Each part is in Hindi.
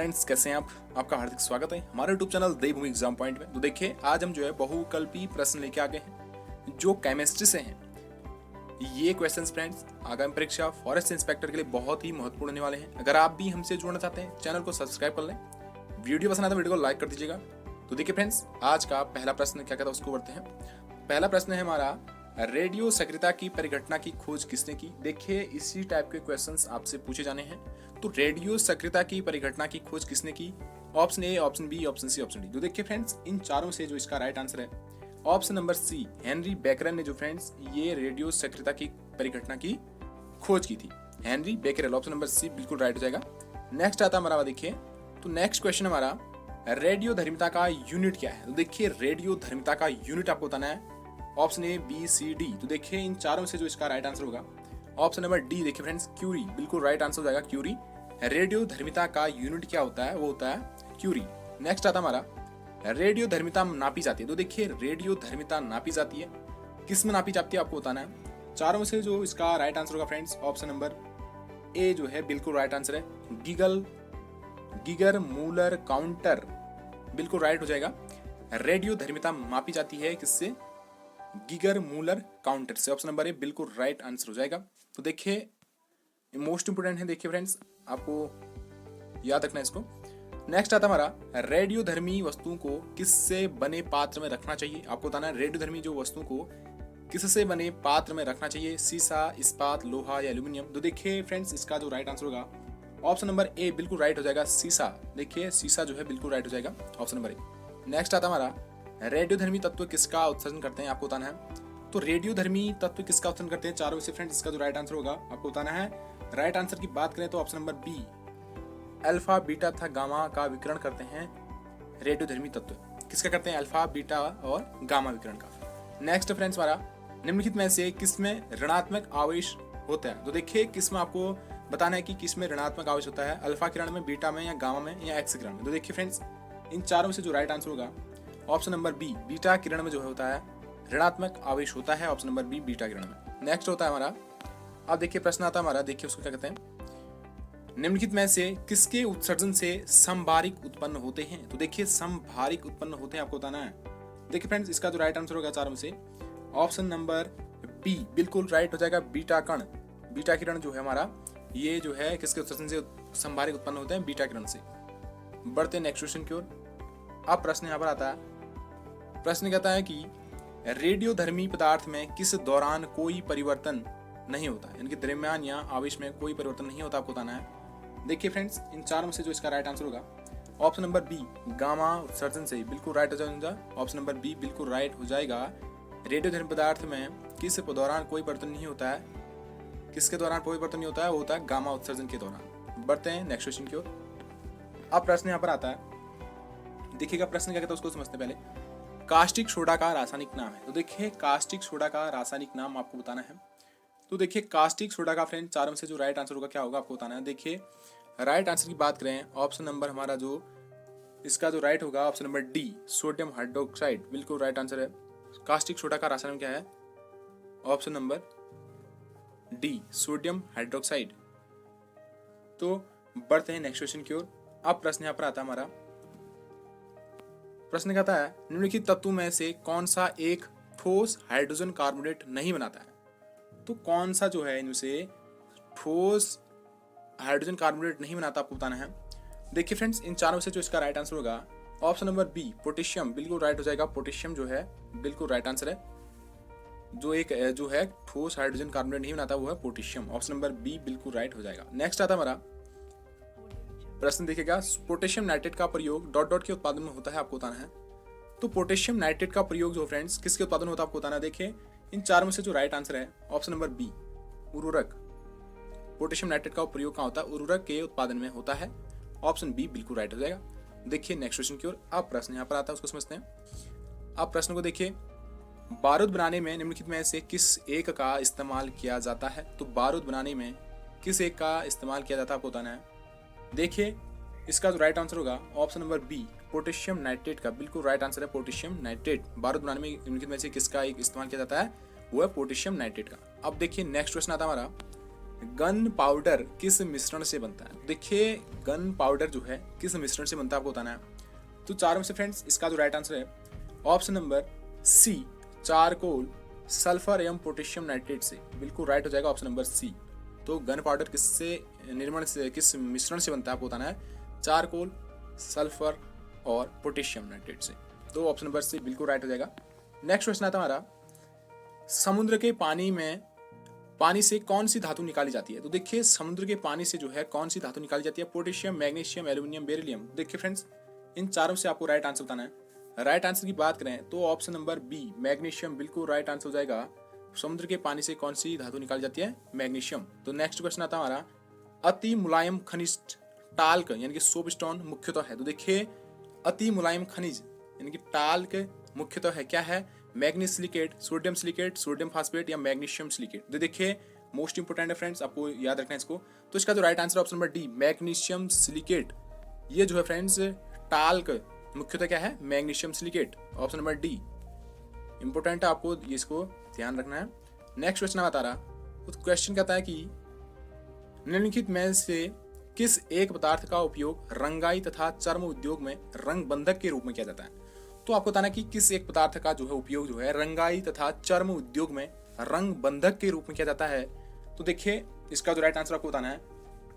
फ्रेंड्स, कैसे हैं आप? आपका हार्दिक स्वागत है हमारे यूट्यूब चैनल देवभूमि एग्जाम पॉइंट में। तो देखिए, आज हम जो है बहुकल्पी प्रश्न लेके आ गए हैं जो केमिस्ट्री से हैं। ये क्वेश्चंस फ्रेंड्स आगामी परीक्षा फॉरेस्ट इंस्पेक्टर के लिए बहुत ही महत्वपूर्ण होने वाले हैं। अगर आप भी हमसे जुड़ना चाहते हैं, चैनल को सब्सक्राइब कर लें। वीडियो पसंद आए तो वीडियो को लाइक कर दीजिएगा। तो देखिए फ्रेंड्स, आज का पहला प्रश्न क्या कहता है उसको बढ़ते हैं। पहला प्रश्न है हमारा, रेडियो सक्रियता की परिघटना की खोज किसने की? देखिए, इसी टाइप के क्वेश्चंस आपसे पूछे जाने हैं। तो रेडियो सक्रियता की परिघटना की खोज किसने की? Option A, option B, option C, option D. तो देखिए फ्रेंड्स, इन चारों से जो इसका राइट आंसर है option number C, Henri Becquerel ने जो फ्रेंड्स ये रेडियो सक्रियता की परिघटना की खोज की थी। Henri Becquerel, option number C बिल्कुल राइट हो जाएगा। नेक्स्ट आता हमारा, देखिए तो नेक्स्ट क्वेश्चन हमारा, रेडियो धर्मिता का यूनिट क्या है? तो देखिए, रेडियो धर्मिता का यूनिट आपको बताना है। Option A, B, C, D. तो देखिए, इन चारों से जो इसका राइट आंसर होगा ऑप्शन नंबर डी, देखिए फ्रेंड्स क्यूरी, बिल्कुल राइट आंसर हो जाएगा क्यूरी। रेडियो धर्मिता का यूनिट क्या होता है? वो होता है क्यूरी। नेक्स्ट आता हमारा, रेडियो धर्मिता नापी जाती है। तो देखिए, रेडियो धर्मिता नापी जाती है, किस में नापी जाती है आपको बताना है। चारों में से जो इसका राइट आंसर होगा फ्रेंड्स ऑप्शन नंबर ए जो है बिल्कुल राइट आंसर है। गिगर मूलर काउंटर, बिल्कुल राइट हो जाएगा। रेडियो धर्मिता मापी जाती है किससे? गिगर मूलर काउंटर से। ऑप्शन नंबर ए बिल्कुल राइट आंसर हो जाएगा। तो देखिए, मोस्ट इंपोर्टेंट है, देखिए फ्रेंड्स आपको याद रखना है इसको। नेक्स्ट आता हमारा, रेडियो धर्मी वस्तुओं को किससे बने पात्र में रखना चाहिए? आपको बताना है रेडियो धर्मी जो वस्तुओं को किससे बने पात्र में रखना चाहिए, सीसा, इस्पात, लोहा या एल्यूमिनियम। तो देखिए फ्रेंड्स, इसका जो राइट आंसर होगा ऑप्शन नंबर ए बिल्कुल राइट हो जाएगा, सीसा। देखिए, सीसा जो है बिल्कुल राइट हो जाएगा, ऑप्शन नंबर ए। नेक्स्ट आता हमारा, रेडियो धर्मी तत्व किसका उत्सर्जन करते हैं? आपको बताना है। तो रेडियो धर्मी तत्व किसका उत्सर्जन करते हैं? चारों में से फ्रेंड्स इसका जो राइट आंसर होगा आपको बताना है। राइट आंसर की बात करें तो option number B, alpha, beta तथा गामा का विकिरण करते हैं रेडियो धर्मी तत्व। किसका करते हैं? अल्फा, बीटा और गामा विकिरण का। नेक्स्ट फ्रेंड्स हमारा, निम्नलिखित में से किसमें ऋणात्मक आवेश होता है? तो देखिए, किसमें आपको बताना है कि किसमें ऋणात्मक आवेश होता है, अल्फा किरण में, बीटा में, या गामा में, या एक्स किरण में। तो देखिए फ्रेंड्स, इन चारों में से जो राइट आंसर होगा ऑप्शन नंबर बी, बीटा किरण में जो होता है ऋणात्मक आवेश होता है। ऑप्शन नंबर बी, बीटा किरण में। नेक्स्ट होता है हमारा, अब देखिए प्रश्न आता है हमारा, देखिए उसको क्या कहते हैं, निम्नलिखित में से किसके उत्सर्जन से समभारिक उत्पन्न होते हैं? तो देखिए, समभारिक उत्पन्न होते हैं आपको बताना है। देखिए फ्रेंड्स, इसका जो राइट आंसर होगा चारों में से ऑप्शन नंबर बी बिल्कुल राइट हो जाएगा, बीटा कण। बीटा किरण जो है हमारा, ये जो है किसके उत्सर्जन से समभारिक उत्पन्न होते हैं? बीटा किरण से। बढ़ते हैं नेक्स्ट क्वेश्चन की ओर। अब प्रश्न यहाँ पर आता है, प्रश्न कहता है कि रेडियो धर्मी पदार्थ में किस दौरान कोई परिवर्तन नहीं होता है, यानी कि द्रव्यमान या आवेश में कोई परिवर्तन नहीं होता, आपको बताना है। देखिए फ्रेंड्स, इन चारों में से जो इसका राइट आंसर होगा ऑप्शन नंबर बी, गामा उत्सर्जन से, बिल्कुल राइट हो जाएगा। ऑप्शन नंबर बी बिल्कुल राइट हो जाएगा। रेडियो धर्मी पदार्थ में किस दौरान कोई परिवर्तन नहीं होता है? किसके दौरान कोई परिवर्तन नहीं होता है? वो होता है गामा उत्सर्जन के दौरान। बढ़ते हैं नेक्स्ट क्वेश्चन की ओर। अब प्रश्न यहाँ पर आता है, देखिएगा प्रश्न क्या कहता है उसको समझते पहले। कास्टिक सोडा का रासायनिक नाम है। तो देखिए, कास्टिक सोडा का रासायनिक नाम आपको बताना है। तो देखिए, कास्टिक सोडा का फ्रेंड चारों में से जो राइट आंसर होगा क्या होगा आपको बताना है। देखिए, राइट आंसर की बात करें, ऑप्शन नंबर हमारा जो इसका जो राइट होगा option number D, sodium hydroxide, बिल्कुल राइट आंसर है। कास्टिक सोडा का रासायनिक क्या है? Option number D, sodium hydroxide. तो बढ़ते हैं नेक्स्ट क्वेश्चन की ओर। अब प्रश्न यहाँ पर आता है हमारा, प्रश्न कहता है, निम्नलिखित तत्वों में से कौन सा एक ठोस हाइड्रोजन कार्बोनेट नहीं बनाता है? तो कौन सा जो है इनसे ठोस हाइड्रोजन कार्बोनेट नहीं बनाता, आपको बताना है। देखिए फ्रेंड्स, इन चारों से जो इसका राइट आंसर होगा ऑप्शन नंबर बी, पोटेशियम, बिल्कुल राइट हो जाएगा। पोटेशियम जो है बिल्कुल राइट आंसर है। जो एक जो है ठोस हाइड्रोजन कार्बोनेट नहीं बनाता वो है पोटेशियम। ऑप्शन नंबर बी बिल्कुल राइट हो जाएगा। नेक्स्ट आता हमारा प्रश्न, देखिएगा, पोटेशियम नाइट्रेट का प्रयोग डॉट डॉट के उत्पादन में होता है, आपको बताना है। तो पोटेशियम नाइट्रेट का प्रयोग जो फ्रेंड्स किसके उत्पादन में होता है, आपको बताना है। देखिए, इन चारों में से जो राइट आंसर है ऑप्शन नंबर बी, उर्वरक। पोटेशियम नाइट्रेट का प्रयोग कहाँ होता है? उर्वरक के उत्पादन में होता है। ऑप्शन बी बिल्कुल राइट हो जाएगा। देखिए नेक्स्ट क्वेश्चन की ओर। अब प्रश्न यहाँ पर आता है, उसको समझते हैं। अब प्रश्न को देखिए, बारूद बनाने में निम्नलिखित में से किस एक का इस्तेमाल किया जाता है? तो बारूद बनाने में किस एक का इस्तेमाल किया जाता है, आपको बताना है। देखिए, इसका जो राइट आंसर होगा option number B, potassium nitrate का, बिल्कुल राइट आंसर है पोटेशियम नाइट्रेट। बारूद बनाने में निम्नलिखित में से किसका एक इस्तेमाल किया जाता है? वो है पोटेशियम नाइट्रेट का। अब देखिए नेक्स्ट क्वेश्चन आता है हमारा, गन पाउडर किस मिश्रण से बनता है? देखिए गन पाउडर जो है किस मिश्रण से बनता है आपको बताना है। तो चारों में से फ्रेंड्स इसका जो राइट आंसर है option number C, charcoal, sulphur एवं पोटेशियम नाइट्रेट से। बिल्कुल राइट हो जाएगा ऑप्शन नंबर सी। तो गन पाउडर किससे निर्माण से, किस मिश्रण से बनता है आपको बताना है, चारकोल, सल्फर और पोटेशियम नाइट्रेट से। तो ऑप्शन नंबर सी बिल्कुल राइट हो जाएगा। नेक्स्ट क्वेश्चन आता है हमारा, समुद्र के पानी से कौन सी धातु निकाली जाती है? तो देखिए समुद्र के पानी से जो है कौन सी धातु निकाली जाती है? Potassium, magnesium, aluminium, beryllium. देखिए फ्रेंड्स इन चारों से आपको राइट आंसर बताना है। राइट आंसर की बात करें तो ऑप्शन नंबर बी, मैग्नीशियम, बिल्कुल राइट आंसर हो जाएगा। समुद्र के पानी से कौन सी धातु निकाली जाती है? मैग्नीशियम। तो नेक्स्ट क्वेश्चन आता है हमारा, अति मुलायम खनिज टाल्क यानी कि सोपस्टोन मुख्यतः है। तो देखिए अति मुलायम खनिज यानी कि टाल्क मुख्यतः है क्या है? Manganese silicate, sodium silicate, sodium phosphate या मैग्नीशियम सिलिकेट। तो देखिए मोस्ट इंपोर्टेंट है फ्रेंड्स, आपको याद रखना है इसको। तो इसका जो right answer option number D, magnesium silicate. ये जो है फ्रेंड्स टाल्क मुख्यतः क्या है? Magnesium silicate. Option number D important है, आपको इसको ध्यान रखना है। नेक्स्ट क्वेश्चन बता रहा, तो क्वेश्चन कहता है कि निम्नलिखित में से किस एक पदार्थ का उपयोग रंगाई तथा चर्म उद्योग में रंग बंधक के रूप में किया जाता है? तो आपको बताना कि किस एक पदार्थ का जो है उपयोग जो है रंगाई तथा चर्म उद्योग में रंग बंधक के रूप में किया जाता है। तो देखिए इसका जो राइट आंसर आपको बताना है।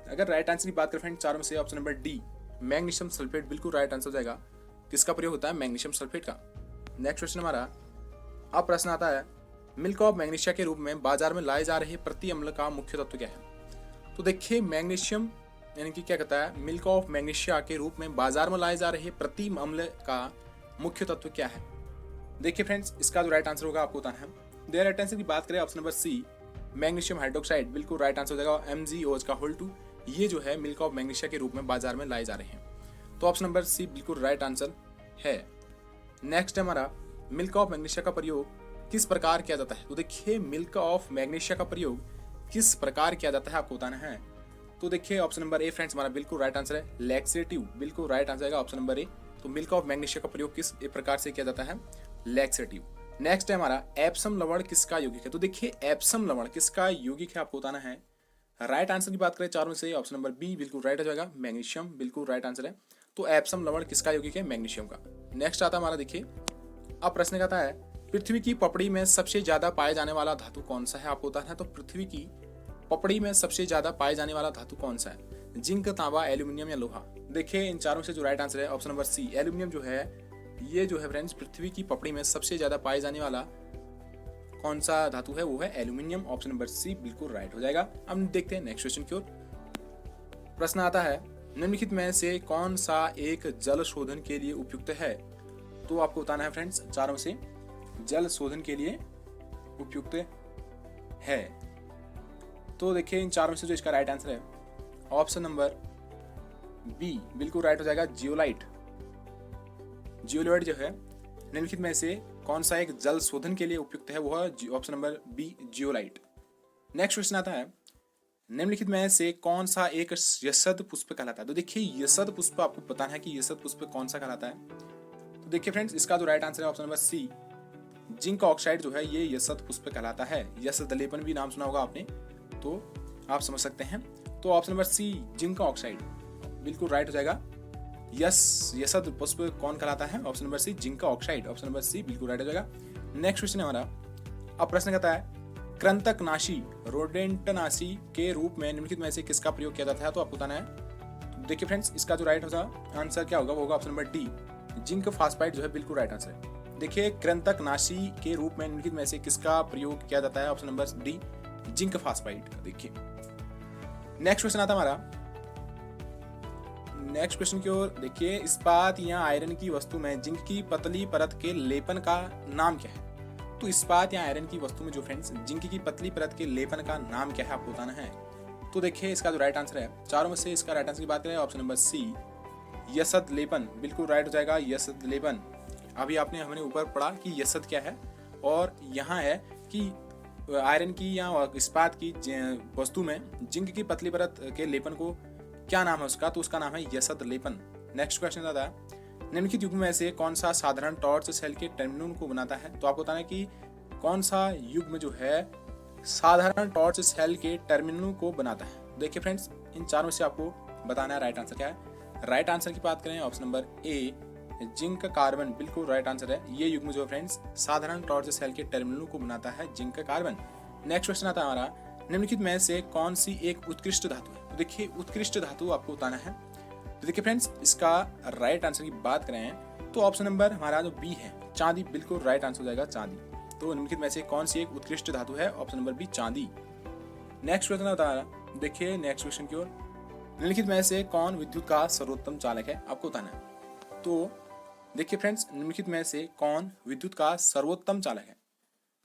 अगर राइट आंसर की बात करें फ्रेंड चारों में से option number D, magnesium sulphate, बिल्कुल राइट आंसर हो जाएगा। किसका प्रयोग होता है? मैग्नीशियम सल्फेट का। नेक्स्ट क्वेश्चन हमारा, अब प्रश्न आता है, मिल्क ऑफ मैग्नीशिया के रूप में बाजार में लाए जा रहे प्रति अम्ल का मुख्य तत्व क्या है? तो देखिए मैग्नीशियम यानी कि क्या कहता है, मिल्क ऑफ मैग्नीशिया के रूप में बाजार में लाए जा रहे प्रति अम्ल का मुख्य तत्व क्या है? देखिए फ्रेंड्स इसका जो राइट आंसर होगा आपको बताना है। देयर राइट आंसर की बात करें option number C, magnesium hydroxide, बिल्कुल राइट आंसर हो जाएगा MgO का होल 2। ये जो है मिल्क ऑफ मैग्नीशिया के रूप में बाजार में लाए जा रहे हैं। तो ऑप्शन नंबर सी बिल्कुल राइट आंसर है। नेक्स्ट हमारा, मिल्क ऑफ मैग्नीशिया का प्रयोग किस प्रकार किया जाता है? तो देखिए मिल्क ऑफ मैग्नीशिया का प्रयोग किस प्रकार किया जाता है आपको बताना है। तो देखिए ऑप्शन नंबर ए फ्रेंड्स हमारा बिल्कुल राइट आंसर है, लैक्सेटिव, बिल्कुल राइट आंसर आएगा ऑप्शन नंबर ए। तो मिल्क ऑफ मैग्नीशिया का प्रयोग किस प्रकार से किया जाता है? लैक्सेटिव। नेक्स्ट है हमारा, एप्सम लवण किसका यौगिक है? तो देखिए एप्सम लवण किसका यौगिक है आपको बताना है। राइट आंसर की बात करें चारों में से ऑप्शन नंबर बी बिल्कुल राइट हो जाएगा, मैग्नीशियम, बिल्कुल राइट आंसर है। तो एप्सम लवण किसका यौगिक है? मैग्नीशियम का। नेक्स्ट आता है हमारा, देखिए अब प्रश्न कहता है, पृथ्वी की पपड़ी में सबसे ज्यादा पाए जाने वाला धातु कौन सा है आपको बताना है। तो पृथ्वी की पपड़ी में सबसे ज्यादा पाए जाने वाला धातु कौन सा है? जिंक, तांबा, एल्यूमिनियम या लोहा। देखिए इन चारों से जो राइट आंसर है ऑप्शन नंबर सी, एल्यूमिनियम जो है, ये जो है फ्रेंड्स पृथ्वी की पपड़ी में सबसे ज्यादा पाए जाने वाला कौन सा धातु है? वो है एल्यूमिनियम। ऑप्शन नंबर सी बिल्कुल राइट हो जाएगा। अब देखते हैं नेक्स्ट क्वेश्चन की ओर। प्रश्न आता है, निम्नलिखित में से कौन सा एक जल शोधन के लिए उपयुक्त है? तो आपको बताना है फ्रेंड्स चारों से जल शोधन के लिए उपयुक्त है। तो देखिए इन चारों में से जो इसका राइट आंसर है ऑप्शन नंबर बी बिल्कुल राइट हो जाएगा, जियोलाइट। जियोलाइट जो है निम्नलिखित में से कौन सा एक जल शोधन के लिए उपयुक्त है? वो है option number B, zeolite. Next question आता है, निम्नलिखित में से कौन सा एक यशद पुष्प कहलाता है? तो देखिए यशद पुष्प आपको बताना है कि यशद पुष्प कौन सा कहलाता है। तो देखिए फ्रेंड्स इसका जो राइट आंसर है option number C, zinc oxide जो है ये यशद पुष्प कहलाता है। यशद लेपन भी नाम सुना होगा आपने, तो आप समझ सकते हैं। तो option number C, zinc oxide, बिल्कुल राइट हो जाएगा। यशद पुष्प कौन कहलाता है? Option number C, zinc oxide. Option number C बिल्कुल राइट हो जाएगा। नेक्स्ट क्वेश्चन है हमारा, अब प्रश्न कहता है, कृंतकनाशी, रोडेंटनाशी के रूप में निम्नलिखित में से किसका प्रयोग किया जाता है? तो आपको बताना है। देखिए फ्रेंड्स इसका जो राइट होगा आंसर क्या होगा? वो होगा option number D, zinc phosphide जो है बिल्कुल राइट आंसर है। देखिए कृंतकनाशी के रूप में निम्नलिखित में से किसका प्रयोग किया जाता है? Option number D, zinc phosphide. देखिए नेक्स्ट क्वेश्चन आता है हमारा, नेक्स्ट क्वेश्चन की ओर देखिए, इस्पात या आयरन की वस्तु में जिंक की पतली परत के लेपन का नाम क्या है? तो इस्पात या आयरन की वस्तु में जो फ्रेंड्स जिंक की पतली परत के लेपन का नाम क्या है आपको बताना है। तो देखिए इसका जो राइट आंसर है चारों में से इसका राइट आंसर की बात करें ऑप्शन नंबर सी, यशद लेपन, बिल्कुल राइट हो जाएगा, यशद लेपन। अभी आपने हमने ऊपर पढ़ा कि यशद क्या है और यहाँ है कि आयरन की या इस्पात की वस्तु में जिंक की पतली परत के लेपन को क्या नाम है उसका? तो उसका नाम है यशद लेपन। नेक्स्ट क्वेश्चन आता है, निम्नलिखित युग्म में से कौन सा साधारण टॉर्च सेल के टर्मिनल को बनाता है? तो आपको बताना है कि कौन सा युग्म जो है साधारण टॉर्च सेल के टर्मिनलों को बनाता है? देखिए फ्रेंड्स, इन चारों में से आपको बताना है राइट आंसर क्या है। राइट आंसर की बात करें, option number A zinc carbon बिल्कुल राइट आंसर है। ये युग्म जो है फ्रेंड्स साधारण टॉर्च सेल के टर्मिनलों को बनाता है जिंक कार्बन। नेक्स्ट क्वेश्चन आता है हमारा, निम्नलिखित में से कौन सी एक उत्कृष्ट धातु है? तो देखिए उत्कृष्ट धातु आपको बताना है। तो देखिए फ्रेंड्स, इसका राइट आंसर की बात करें तो ऑप्शन नंबर हमारा जो बी है चांदी, बिल्कुल राइट आंसर हो जाएगा चांदी। तो निम्नलिखित में से कौन सी एक उत्कृष्ट धातु है? ऑप्शन नंबर बी चांदी। नेक्स्ट क्वेश्चन बता रहा, देखिए नेक्स्ट क्वेश्चन की ओर, निम्नलिखित में से कौन विद्युत का सर्वोत्तम चालक है? आपको बताना है। तो देखिए फ्रेंड्स, निम्नलिखित में से कौन विद्युत का सर्वोत्तम चालक है?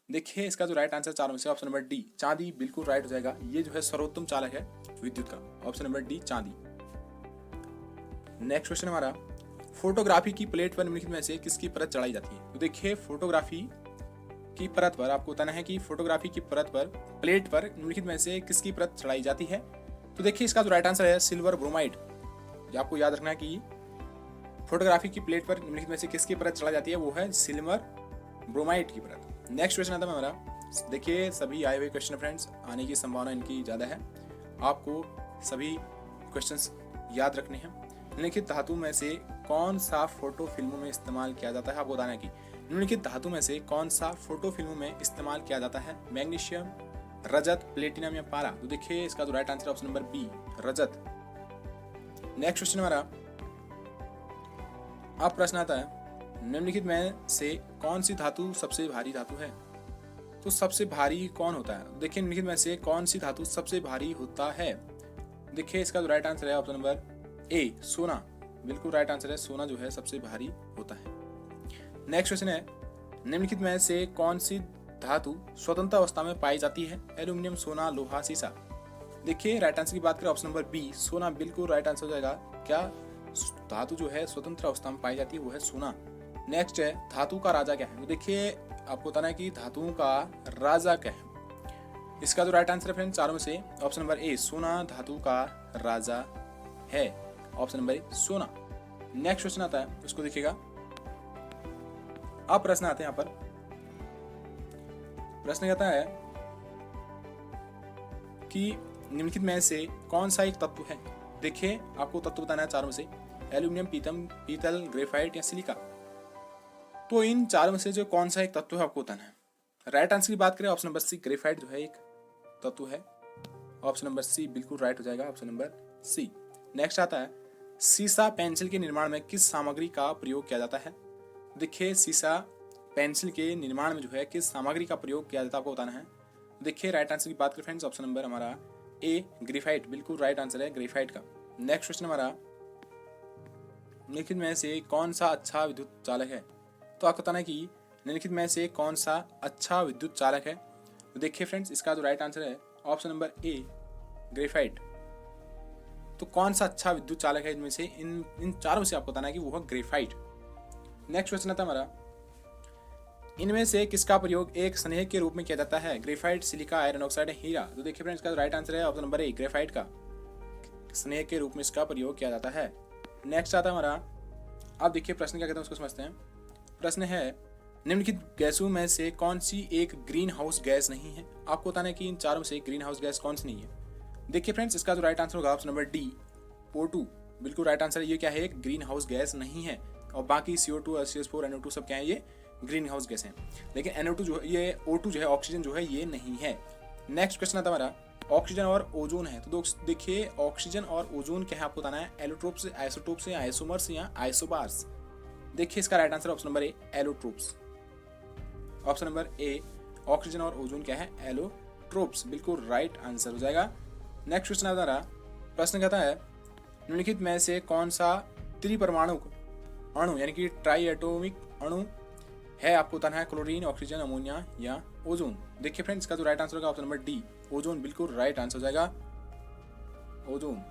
देखिए इसका जो राइट आंसर चारों में से ऑप्शन नंबर डी चांदी बिल्कुल राइट हो जाएगा। ये जो है सर्वोत्तम चालक है विद्युत का, ऑप्शन नंबर डी चांदी। नेक्स्ट क्वेश्चन हमारा, फोटोग्राफी की प्लेट पर निम्नलिखित में से किसकी परत चढ़ाई जाती है? तो देखिए फोटोग्राफी की परत पर आपको बताना है कि फोटोग्राफी की परत पर प्लेट पर निम्नलिखित में से किसकी परत चढ़ाई जाती है? तो देखिए इसका जो राइट आंसर है सिल्वर ब्रोमाइड। आपको याद रखना है कि फोटोग्राफी की प्लेट पर निम्नलिखित में से किसकी परत चढ़ाई जाती है? वो है सिल्वर ब्रोमाइड की परत। नेक्स्ट क्वेश्चन आता है हमारा, देखिए सभी आए हुए क्वेश्चन फ्रेंड्स आने की संभावना इनकी ज़्यादा है, आपको सभी क्वेश्चंस याद रखने हैं। निम्नलिखित धातु में से कौन सा फोटो फिल्मों में इस्तेमाल किया जाता है? आपको बताना है कि निम्नलिखित धातु में से कौन सा फोटो फिल्मों में इस्तेमाल किया जाता है? मैग्नीशियम, रजत, प्लेटिनम या पारा? तो देखिए इसका जो right answer option number B रजत। नेक्स्ट क्वेश्चन हमारा, अब प्रश्न आता है, निम्नलिखित में से कौन सी धातु सबसे भारी धातु है? तो सबसे भारी कौन होता है? देखिए निम्नलिखित में से कौन सी धातु सबसे भारी होता है? देखिए इसका जो राइट आंसर है ऑप्शन नंबर ए सोना, बिल्कुल राइट आंसर है। सोना जो है सबसे भारी होता है। नेक्स्ट क्वेश्चन है, निम्नलिखित में से कौन सी धातु स्वतंत्र अवस्था में पाई जाती है? एल्यूमिनियम, सोना, लोहा, सीसा? देखिए राइट आंसर की बात करें ऑप्शन नंबर बी सोना, बिल्कुल राइट आंसर हो जाएगा। क्या धातु जो है स्वतंत्र अवस्था में पाई जाती है वो है सोना। नेक्स्ट है, धातु का राजा क्या है? तो देखिए आपको बताना है कि धातुओं का राजा क्या है। इसका जो राइट आंसर है फ्रेंड चारों में से ऑप्शन नंबर ए सोना धातु का राजा है, ऑप्शन नंबर ए सोना। नेक्स्ट क्वेश्चन आता है, उसको देखिएगा। अब प्रश्न आते हैं यहाँ पर, प्रश्न कहता है कि निम्नलिखित में से कौन सा एक तत्व है? देखिए आपको तत्व बताना है चारों में से, एल्यूमिनियम, पीतल, ग्रेफाइट या सिलिका? तो इन चारों में से जो कौन सा एक तत्व है आपको बताना है। राइट आंसर की बात करें ऑप्शन नंबर सी ग्रेफाइट जो है एक तत्व है, ऑप्शन नंबर सी बिल्कुल राइट हो जाएगा, ऑप्शन नंबर सी। नेक्स्ट आता है, सीसा पेंसिल के निर्माण में किस सामग्री का प्रयोग किया जाता है? देखिए सीसा पेंसिल के निर्माण में जो है किस सामग्री का प्रयोग किया जाता है आपको बताना है। देखिए राइट आंसर की बात करें फ्रेंड्स ऑप्शन नंबर हमारा ए ग्रेफाइट, बिल्कुल राइट आंसर है ग्रेफाइट का। नेक्स्ट क्वेश्चन हमारा, निम्नलिखित में से कौन सा अच्छा विद्युत चालक है? तो आपको बताना है कि निम्नलिखित में से कौन सा अच्छा विद्युत चालक है। तो देखिए फ्रेंड्स इसका जो राइट आंसर है ऑप्शन नंबर ए ग्रेफाइट। तो कौन सा अच्छा विद्युत चालक है इनमें से? इन चारों से आपको बताना है कि वो है ग्रेफाइट। नेक्स्ट क्वेश्चन आता है हमारा, इनमें से किसका प्रयोग एक स्नेह के रूप में किया जाता है? ग्रेफाइट, सिलिका, आयरन ऑक्साइड, हीरा? तो देखिए फ्रेंड्स इसका राइट आंसर है ऑप्शन नंबर ए ग्रेफाइट का, स्नेह के रूप में इसका प्रयोग किया जाता है। नेक्स्ट आता है हमारा, अब देखिए प्रश्न क्या कहते हैं उसको समझते हैं। प्रश्न है, निम्नलिखित गैसों में से कौन सी एक ग्रीन हाउस गैस नहीं है? आपको बताना है कि इन चारों में से ग्रीन हाउस गैस कौन सी नहीं है। देखिए फ्रेंड्स इसका जो राइट आंसर होगा ऑप्शन नंबर डी O2, बिल्कुल राइट आंसर है। ये क्या है? एक ग्रीन हाउस गैस नहीं है। और बाकी CO2, CH4, NO2 सब क्या है? ये ग्रीन हाउस गैस है। लेकिन NO2 जो है, ये O2 जो है ऑक्सीजन जो है ये नहीं है। नेक्स्ट क्वेश्चन आता है हमारा, ऑक्सीजन और ओजोन है। तो देखिए ऑक्सीजन और ओजोन क्या है आपको बताना है, एलोट्रोप्स, आइसोटोप्स या आइसोमर्स या आइसोबार्स? देखिए इसका right answer option number A allotropes, option number A oxygen और ओजोन क्या है? एलोट्रोप्स, बिल्कुल राइट आंसर हो जाएगा। नेक्स्ट क्वेश्चन आता है, प्रश्न कहता है, निम्नलिखित में से कौन सा त्रिपरमाणु अणु यानी कि ट्राई एटोमिक अणु है? आपको बताना है क्लोरीन, ऑक्सीजन, अमोनिया या ओजोन? देखिए फ्रेंड्स इसका जो राइट आंसर होगा ऑप्शन नंबर डी ओजोन, बिल्कुल राइट आंसर हो जाएगा ओजोन।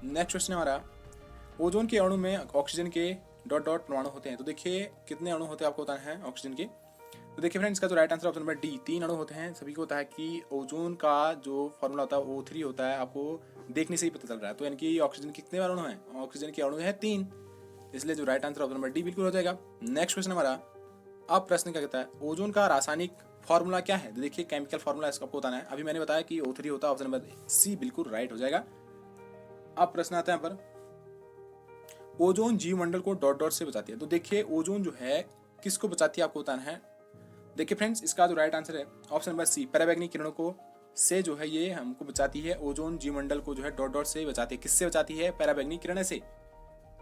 नेक्स्ट क्वेश्चन हमारा, ओजोन के अणु में ऑक्सीजन के डॉट डॉट परमाणु होते हैं। तो देखिए कितने अणु होते हैं आपको बताना है ऑक्सीजन के। तो देखिए फ्रेंड्स इसका जो right answer option number D 3 अणु होते हैं। सभी को होता है कि ओजोन का जो फॉर्मूला होता है O3 होता है, आपको देखने से ही पता चल रहा है। तो यानी कि ऑक्सीजन के कितने अणु हैं? ऑक्सीजन के अणु है 3, इसलिए जो right answer option number D बिल्कुल हो जाएगा। नेक्स्ट क्वेश्चन हमारा, अब प्रश्न क्या कहता है, ओजोन का रासायनिक फॉर्मूला क्या है? देखिए केमिकल फॉर्मूला इसका आपको बताना है। अभी मैंने बताया कि O3 होता है, ऑप्शन नंबर सी बिल्कुल राइट हो जाएगा। अब प्रश्न आता है यहाँ पर, ओजोन जीवमंडल को डॉट डॉट से बचाती है। तो देखिए ओजोन जो है किसको बचाती है आपको बताना है। देखिए फ्रेंड्स, इसका जो राइट आंसर है ऑप्शन नंबर सी, पराबैंगनी किरणों को से जो है ये हमको बचाती है। ओजोन जीवमंडल को जो है डॉट डॉट से बचाती है। किससे बचाती है? पराबैंगनी किरणें से।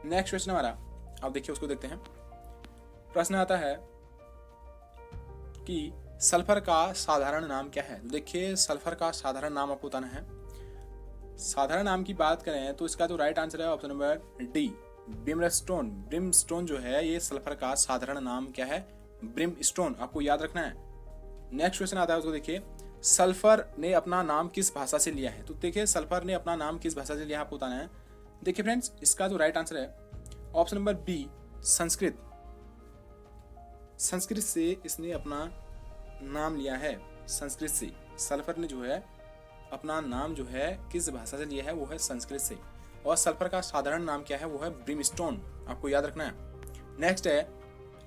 नेक्स्ट क्वेश्चन हमारा, अब देखिए उसको देखते हैं। प्रश्न आता है कि सल्फर का साधारण नाम क्या है? देखिए सल्फर का साधारण नाम आपको बताना है। साधारण नाम की बात करें तो इसका जो राइट आंसर है option number D, Brimstone. Brimstone जो है ये सल्फर का साधारण नाम क्या है? ब्रिमस्टोन, आपको याद रखना है। नेक्स्ट क्वेश्चन आता है, उसको देखिए, सल्फर ने अपना नाम किस भाषा से लिया है? तो देखिए सल्फर ने अपना नाम किस भाषा से लिया है आपको बताना है। देखिए फ्रेंड्स, इसका जो राइट आंसर है option number B, Sanskrit. Sanskrit से इसने अपना नाम लिया है, संस्कृत से। सल्फर ने जो है अपना नाम जो है किस भाषा से लिया है? वो है संस्कृत से। और सल्फर का साधारण नाम क्या है? वो है ब्रिमस्टोन, आपको याद रखना है। नेक्स्ट है,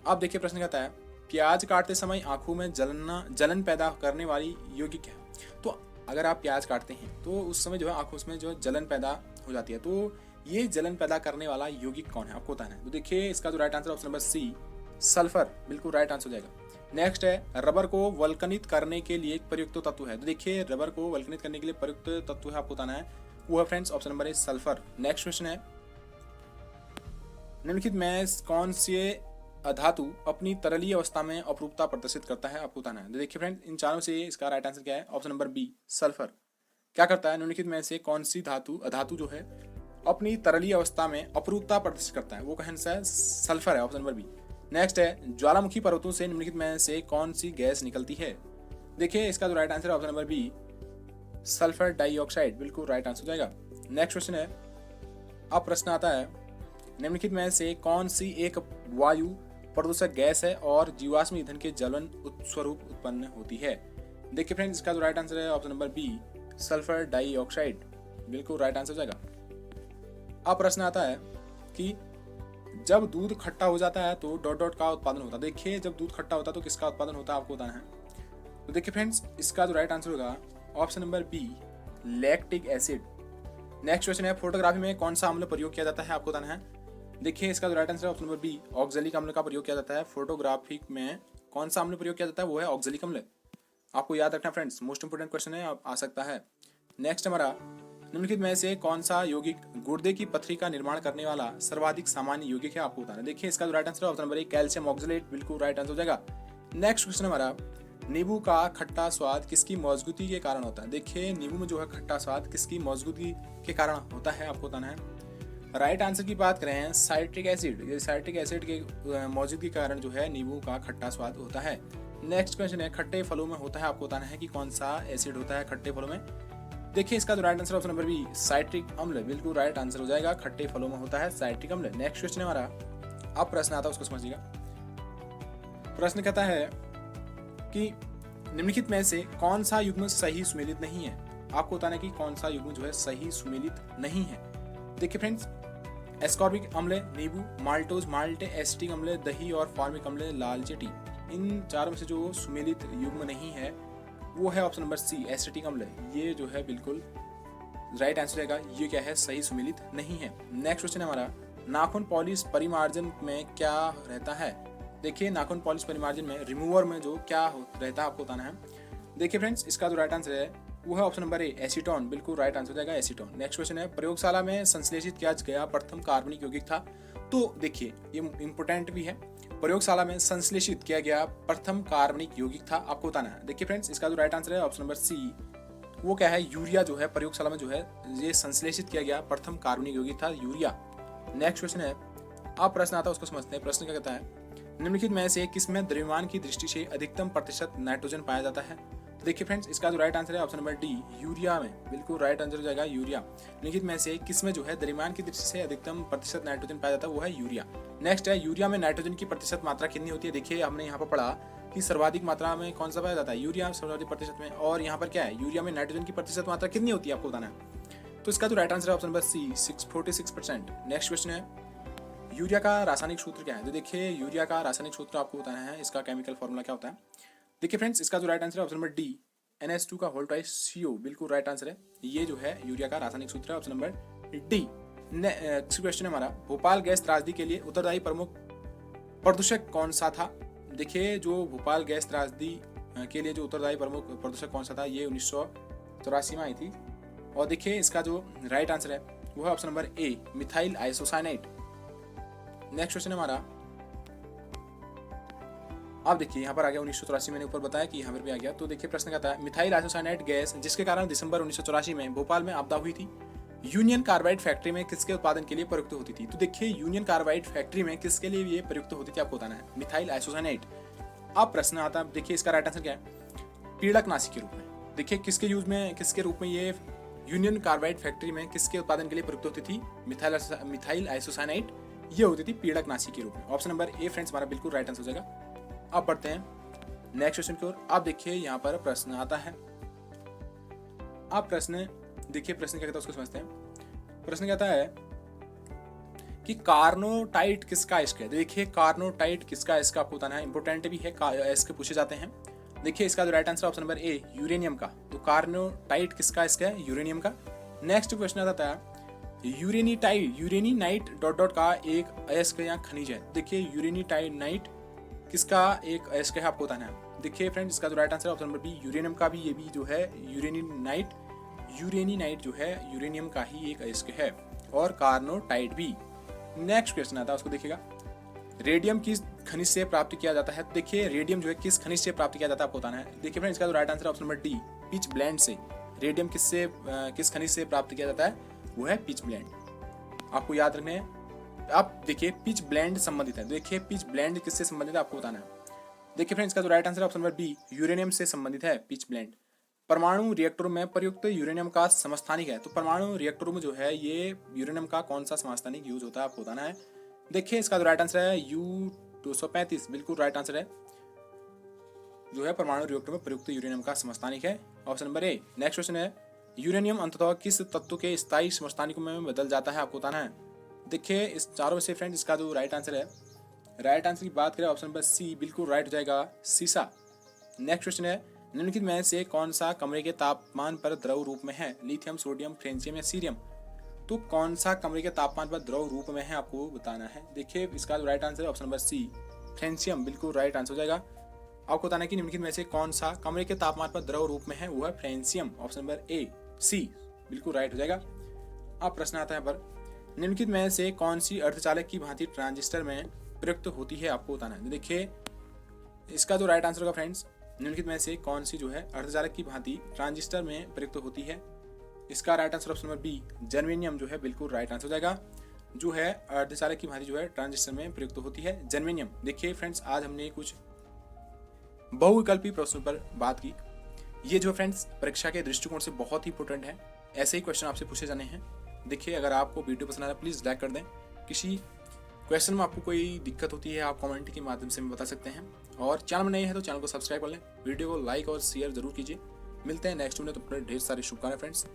अब देखिए प्रश्न कहता है, प्याज काटते समय आंखों में जलन पैदा करने वाली यौगिक क्या है? तो अगर आप प्याज काटते हैं तो उस समय जो है आंखों में जो जलन पैदा हो जाती है, तो ये जलन पैदा करने वाला यौगिक कौन है आपको बताना है। तो देखिए इसका जो right answer option number C, sulphur, बिल्कुल राइट आंसर हो जाएगा। नेक्स्ट है, रबर को वल्कनित करने के लिए एक प्रयुक्त तत्व है। तो देखिए रबर को वल्कनित करने के लिए प्रयुक्त तत्व है आपको बताना है, वो है friends option number A, sulphur. Next question है, निम्नलिखित में कौन से धातु अपनी तरलीय अवस्था में अपरूपता प्रदर्शित करता है आपको बताना है। देखिए फ्रेंड, इन चारों से इसका राइट आंसर क्या है? Option number B, sulphur. क्या करता है? निम्नलिखित में से कौन सी धातु जो है अपनी तरलीय अवस्था में अपरूपता प्रदर्शित करता है? वो कौन सा है? सल्फर है, ऑप्शन नंबर बी। नेक्स्ट है, ज्वालामुखी पर्वतों से निम्नलिखित में से कौन सी गैस निकलती है? देखिए इसका जो राइट आंसर है option number B, sulphur dioxide, बिल्कुल राइट आंसर हो जाएगा। नेक्स्ट क्वेश्चन है, अब प्रश्न आता है, निम्नलिखित में से कौन सी एक वायु प्रदूषक गैस है और जीवाश्म ईंधन के ज्वलन स्वरूप उत्पन्न होती है? देखिए फ्रेंड्स, इसका जो राइट आंसर है option number B, sulphur dioxide, बिल्कुल राइट आंसर हो जाएगा। अब प्रश्न आता है कि जब दूध खट्टा हो जाता है तो डॉट डॉट का उत्पादन होता है। देखिए जब दूध खट्टा होता है तो किसका उत्पादन होता है आपको बताना है। तो देखिए फ्रेंड्स, इसका जो राइट आंसर होगा option number B, lactic acid. Next question है, फोटोग्राफी में कौन सा अम्ल प्रयोग किया जाता है आपको बताना है। देखिए इसका जो राइट आंसर है ऑप्शन नंबर बी, ऑक्जेलिक अम्ल का प्रयोग किया जाता है। फोटोग्राफी में कौन सा अम्ल प्रयोग किया जाता है? वो है ऑक्जेलिक अम्ल, आपको याद रखना फ्रेंड्स, मोस्ट इंपोर्टेंट क्वेश्चन है, आ सकता है। नेक्स्ट हमारा, निम्नलिखित में से कौन सा यौगिक गुर्दे की पथरी का निर्माण करने वाला सर्वाधिक सामान्य यौगिक है आपको बताना है। देखिए इसका जो राइट आंसर है option number A, calcium oxalate, बिल्कुल राइट आंसर हो जाएगा। नेक्स्ट क्वेश्चन हमारा, नींबू का खट्टा स्वाद किसकी मौजूदगी के कारण होता है? देखिए नींबू में जो है खट्टा स्वाद किसकी मौजूदगी के कारण होता है आपको बताना है। राइट आंसर की बात करें, साइट्रिक एसिड, ये साइट्रिक एसिड के मौजूदगी के कारण जो है नींबू का खट्टा स्वाद होता है। नेक्स्ट क्वेश्चन है, खट्टे फलों में होता है, आपको बताना है कि कौन सा एसिड होता है खट्टे फलों में। देखिए इसका जो right answer option number B, citric अम्ल, बिल्कुल राइट आंसर हो जाएगा, खट्टे फलों में होता है साइट्रिक अम्ल। नेक्स्ट क्वेश्चन हमारा, अब प्रश्न आता है उसको समझिएगा। प्रश्न कहता है कि निम्नलिखित में से कौन सा युग्म सही सुमेलित नहीं है? आपको बताना है कि कौन सा युग्म जो है सही सुमेलित नहीं है। देखिए फ्रेंड्स, एस्कॉर्बिक अम्ल, नींबू, माल्टोज माल्ट, एसिटिक अम्ल, दही और फॉर्मिक अम्ल, लाल चींटी। इन चारों में से जो सुमेलित युग्म नहीं है वो है ऑप्शन नंबर सी, एसिटिक अम्ल। ये जो है बिल्कुल राइट आंसर रहेगा, ये क्या है? सही सुमेलित नहीं है। नेक्स्ट क्वेश्चन हमारा, नाखून पॉलिश परिमार्जन में क्या रहता है? देखिए नाखून पॉलिश परिमार्जन में रिमूवर में जो क्या रहता है आपको बताना है। देखिए फ्रेंड्स, इसका जो राइट आंसर है वो है ऑप्शन नंबर ए, एसीटोन, बिल्कुल राइट आंसर हो जाएगा, एसीटोन। नेक्स्ट क्वेश्चन है, प्रयोगशाला में संश्लेषित किया गया प्रथम कार्बनिक यौगिक था। तो देखिए ये इंपोर्टेंट भी है, प्रयोगशाला में संश्लेषित किया गया प्रथम कार्बनिक यौगिक था, आपको बताना है। देखिए फ्रेंड्स, इसका जो राइट आंसर है ऑप्शन नंबर सी, वो क्या है? यूरिया जो है प्रयोगशाला में जो है ये संश्लेषित किया गया प्रथम कार्बनिक यौगिक था, यूरिया। नेक्स्ट क्वेश्चन है, अब प्रश्न आता है उसको समझते हैं। प्रश्न क्या कहता है, निम्नलिखित में से किसमें द्रव्यमान की दृष्टि से अधिकतम प्रतिशत नाइट्रोजन पाया जाता है? देखिए फ्रेंड्स, इसका जो राइट आंसर है ऑप्शन नंबर डी, यूरिया में, बिल्कुल राइट आंसर हो जाएगा, यूरिया। निम्नलिखित में से किसमें जो है द्रव्यमान की दृष्टि से अधिकतम प्रतिशत नाइट्रोजन पाया जाता है? वो है यूरिया। नेक्स्ट है, यूरिया में नाइट्रोजन की प्रतिशत मात्रा कितनी होती है? देखिए हमने यहाँ पर पढ़ा कि सर्वाधिक मात्रा में कौन सा पाया जाता है? यूरिया सर्वाधिक प्रतिशत में, और यहाँ पर क्या है? यूरिया में नाइट्रोजन की प्रतिशत मात्रा कितनी होती है आपको बताना है। तो इसका जो राइट आंसर है option number C, 46%। Next question है, यूरिया का रासायनिक सूत्र क्या है? तो देखिए यूरिया का रासायनिक सूत्र आपको बताना है, इसका केमिकल फॉर्मूला क्या होता है। देखिए फ्रेंड्स, इसका जो राइट आंसर है ऑप्शन नंबर डी, NH2 का होल ट्वाइस CO, बिल्कुल राइट आंसर है। ये जो है यूरिया का रासायनिक सूत्र है, option number D. Next question है हमारा, भोपाल गैस त्रासदी के लिए उत्तरदायी प्रमुख प्रदूषक कौन सा था? देखिए जो भोपाल गैस त्रासदी के लिए जो उत्तरदायी प्रमुख प्रदूषक कौन सा था, ये 1984 में आई थी। और देखिए इसका जो राइट आंसर है वो है option number A, methyl isocyanide. Next question है हमारा, अब देखिए यहाँ पर आ गया 1984, मैंने ऊपर बताया कि यहाँ पर भी आ गया। तो देखिए प्रश्न कहता है, मिथाइल आइसोसाइनाइड गैस जिसके कारण दिसंबर 1984 में भोपाल में आपदा हुई थी, यूनियन कार्बाइड फैक्ट्री में किसके उत्पादन के लिए प्रयुक्त होती थी? तो देखिए यूनियन कार्बाइड फैक्ट्री में किसके लिए ये प्रयुक्त होती थी आपको बताना है, मिथाइल आइसोसाइनाइड। अब प्रश्न आता है, देखिए इसका राइट आंसर क्या है, पीड़कनाशी के रूप में। देखिए किसके यूज में, किसके रूप में ये यूनियन कार्बाइड फैक्ट्री में किसके उत्पादन के लिए प्रयुक्त होती थी मिथाइल आइसोसाइनाइड? ये होती थी पीड़कनाशी के रूप में। ऑप्शन नंबर ए फ्रेंड्स हमारा बिल्कुल राइट आंसर हो जाएगा। अब पढ़ते हैं नेक्स्ट क्वेश्चन की ओर। आप देखिए यहाँ पर प्रश्न आता है, आप प्रश्न देखिए, प्रश्न क्या कहता है उसको समझते हैं। प्रश्न कहता है कि कार्नोटाइट किसका इश्क है? देखिए कार्नोटाइट किसका इश्क आपको बताना है, इंपोर्टेंट भी है, इसके पूछे जाते हैं। देखिए इसका जो right answer option number A, uranium का। तो कार्नोटाइट किसका इश्क है? यूरेनियम का। नेक्स्ट क्वेश्चन आता है, यूरेनिनाइट डॉट डॉट का एक अयस्क या खनिज है। देखिए यूरेनिनाइट किसका एक अयस्क है आपको बताना है। देखिए फ्रेंड्स इसका जो राइट आंसर है ऑप्शन नंबर बी, यूरेनियम का भी, ये भी जो है यूरेनिनाइट जो है यूरेनियम का ही एक अयस्क है, और कार्नोटाइट भी। नेक्स्ट क्वेश्चन आता है, उसको देखिएगा, रेडियम किस खनिज से प्राप्त किया जाता है? देखिए रेडियम जो है किस खनिज से प्राप्त किया जाता है आपको बताना है। देखिए फ्रेंड्स इसका जो राइट आंसर है option number D, pitch blend से। रेडियम किस खनिज से प्राप्त किया जाता है? वो है पिच ब्लेंड। आपको याद रखने हैं। अब देखिए पिच ब्लेंड संबंधित है, देखिए पिच ब्लेंड किससे संबंधित है आपको बताना है। देखिए फ्रेंड्स इसका जो राइट आंसर है ऑप्शन नंबर बी, यूरेनियम से संबंधित है पिच ब्लेंड। परमाणु रिएक्टरों में प्रयुक्त यूरेनियम का समस्थानिक है। तो परमाणु रिएक्टरों में जो है ये यूरेनियम का कौन सा समस्थानिक यूज होता है आपको बताना है। देखिए इसका जो राइट आंसर है U-235, बिल्कुल राइट आंसर है, जो है परमाणु रिएक्टर में प्रयुक्त यूरेनियम का समस्थानिक है, option number A. Next question है, यूरेनियम अंततः किस तत्व के स्थायी समस्थानिकों में बदल जाता है आपको बताना है। देखिए इस चारों में से फ्रेंड इसका जो राइट आंसर है, राइट आंसर की बात करें ऑप्शन नंबर सी, बिल्कुल राइट हो जाएगा, सीसा। नेक्स्ट क्वेश्चन है, निम्नलिखित में से कौन सा कमरे के तापमान पर द्रव रूप में है? लिथियम, सोडियम, फ्रेंशियम या सीरियम? तो कौन सा कमरे के तापमान पर द्रव रूप में है आपको बताना है। देखिए इसका जो राइट आंसर है ऑप्शन नंबर सी, फ्रेंशियम, बिल्कुल राइट आंसर हो जाएगा। आपको बताना है कि निम्नलिखित में से कौन सा कमरे के तापमान पर द्रव रूप में है, वो है फ्रेंशियम, ऑप्शन नंबर ए, सी, बिल्कुल राइट हो जाएगा। अब प्रश्न आता है पर, निम्नलिखित में से कौन सी अर्धचालक की भांति ट्रांजिस्टर में प्रयुक्त होती है आपको बताना है। देखिए इसका जो राइट आंसर होगा फ्रेंड्स, निम्नलिखित में से कौन सी जो है अर्धचालक की भांति ट्रांजिस्टर में प्रयुक्त होती है? इसका right answer option number B, germanium, जो है बिल्कुल राइट आंसर हो जाएगा, जो है अर्धचालक की भांति जो है ट्रांजिस्टर में प्रयुक्त होती है, जर्मेनियम। देखिए फ्रेंड्स आज हमने कुछ बहुविकल्पी प्रश्नों पर बात की। ये जो फ्रेंड्स परीक्षा के दृष्टिकोण से बहुत ही इंपॉर्टेंट है, ऐसे ही क्वेश्चन आपसे पूछे जाने हैं। देखिए अगर आपको वीडियो पसंद आया प्लीज़ लाइक कर दें। किसी क्वेश्चन में आपको कोई दिक्कत होती है आप कमेंट के माध्यम से बता सकते हैं, और चैनल में नए हैं तो चैनल को सब्सक्राइब कर लें, वीडियो को लाइक और शेयर जरूर कीजिए। मिलते हैं नेक्स्ट वीडियो, तो ढेर सारी शुभकामनाएं फ्रेंड्स।